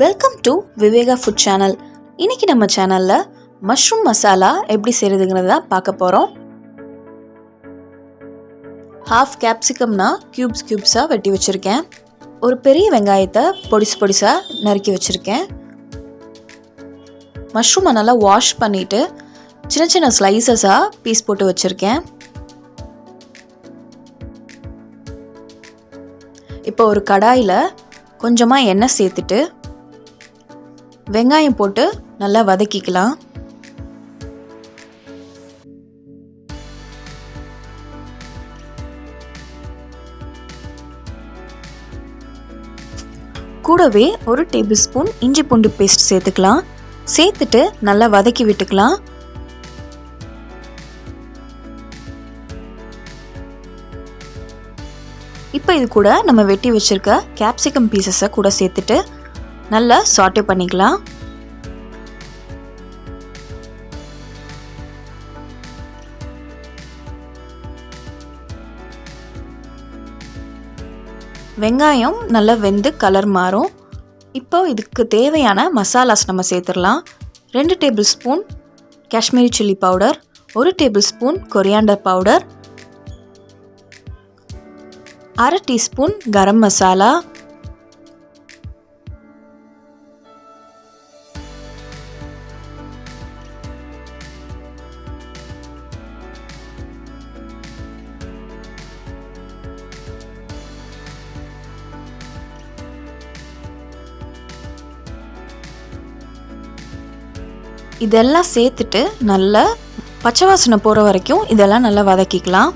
Welcome to Viveka food channel. இன்னைக்கு நம்ம சேனலில் மஷ்ரூம் மசாலா எப்படி செய்கிறதுங்கிறத பார்க்க போகிறோம். ஹாஃப் கேப்சிகம்னா க்யூப்ஸாக வெட்டி வச்சுருக்கேன். ஒரு பெரிய வெங்காயத்தை பொடிசாக நறுக்கி வச்சுருக்கேன். மஷ்ரூமை நல்லா வாஷ் பண்ணிவிட்டு சின்ன சின்ன ஸ்லைசஸாக பீஸ் போட்டு வச்சுருக்கேன். இப்போ ஒரு கடாயில் கொஞ்சமாக எண்ணெய் சேர்த்துட்டு வெங்காயம் போட்டு நல்லா வதக்கிக்கலாம். கூடவே ஒரு டேபிள் ஸ்பூன் இஞ்சி பூண்டு பேஸ்ட் சேர்த்துக்கலாம். சேர்த்துட்டு நல்லா வதக்கி விட்டுக்கலாம். இப்போ இது கூட நம்ம வெட்டி வச்சிருக்க கேப்சிகம் பீசஸை கூட சேர்த்துட்டு நல்லா சாட்டே பண்ணிக்கலாம். வெங்காயம் நல்லா வெந்து கலர் மாறும். இப்போ இதுக்கு தேவையான மசாலாஸ் நம்ம சேர்த்துடலாம். 2 tablespoon Kashmiri chilli powder, 1 tablespoon coriander powder, 1/2 teaspoon garam masala, இதெல்லாம் சேர்த்துட்டு நல்லா பச்சை வாசனை போகிற வரைக்கும் இதெல்லாம் நல்லா வதக்கிக்கலாம்.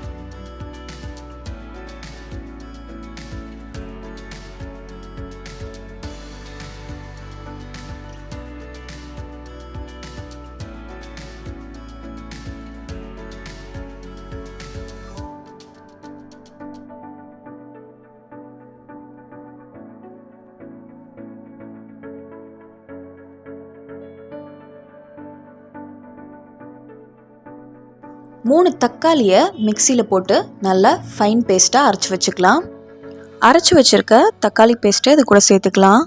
மூணு தக்காளியை மிக்சியில் போட்டு நல்லா ஃபைன் பேஸ்ட்டாக அரைச்சி வச்சுக்கலாம். அரைச்சி வச்சுருக்க தக்காளி பேஸ்ட்டை இது கூட சேர்த்துக்கலாம்.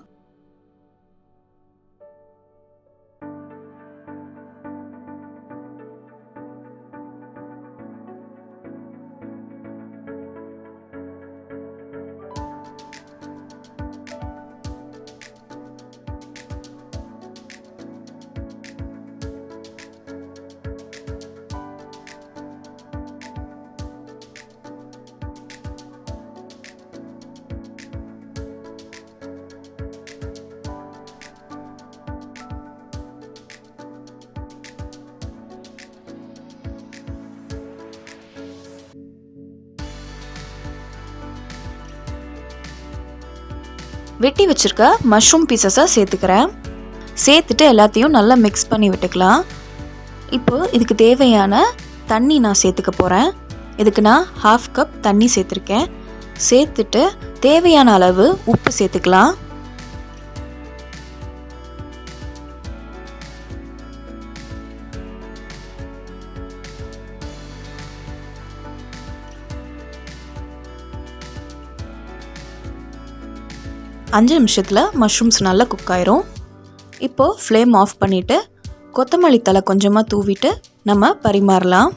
வெட்டி வச்சுருக்க மஷ்ரூம் பீசஸை சேர்த்துக்கிறேன். சேர்த்துட்டு எல்லாத்தையும் நல்லா மிக்ஸ் பண்ணி விட்டுக்கலாம். இப்போது இதுக்கு தேவையான தண்ணி நான் சேர்த்துக்க போகிறேன். இதுக்கு நான் 1/2 கப் தண்ணி சேர்த்துருக்கேன். சேர்த்துட்டு தேவையான அளவு உப்பு சேர்த்துக்கலாம். அஞ்சு நிமிஷத்தில் மஷ்ரூம்ஸ் நல்லா குக் ஆயிரும். இப்போது ஃப்ளேம் ஆஃப் பண்ணிவிட்டு கொத்தமல்லி தழை கொஞ்சமாக தூவிட்டு நம்ம பரிமாறலாம்.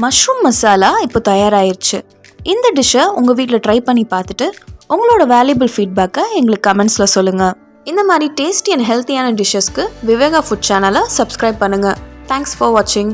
மஷ்ரூம் மசாலா இப்போ தயாராகிருச்சு. இந்த டிஷ்ஷை உங்கள் வீட்டில் ட்ரை பண்ணி பார்த்துட்டு உங்களோட வேல்யூபிள் ஃபீட்பேக்கை எங்களுக்கு கமெண்ட்ஸில் சொல்லுங்கள். இந்த மாதிரி டேஸ்டி அண்ட் ஹெல்த்தியான டிஷ்ஷஸ்க்கு விவேகா ஃபுட் சேனலை சப்ஸ்கிரைப் பண்ணுங்கள். தேங்க்ஸ் ஃபார் வாட்சிங்.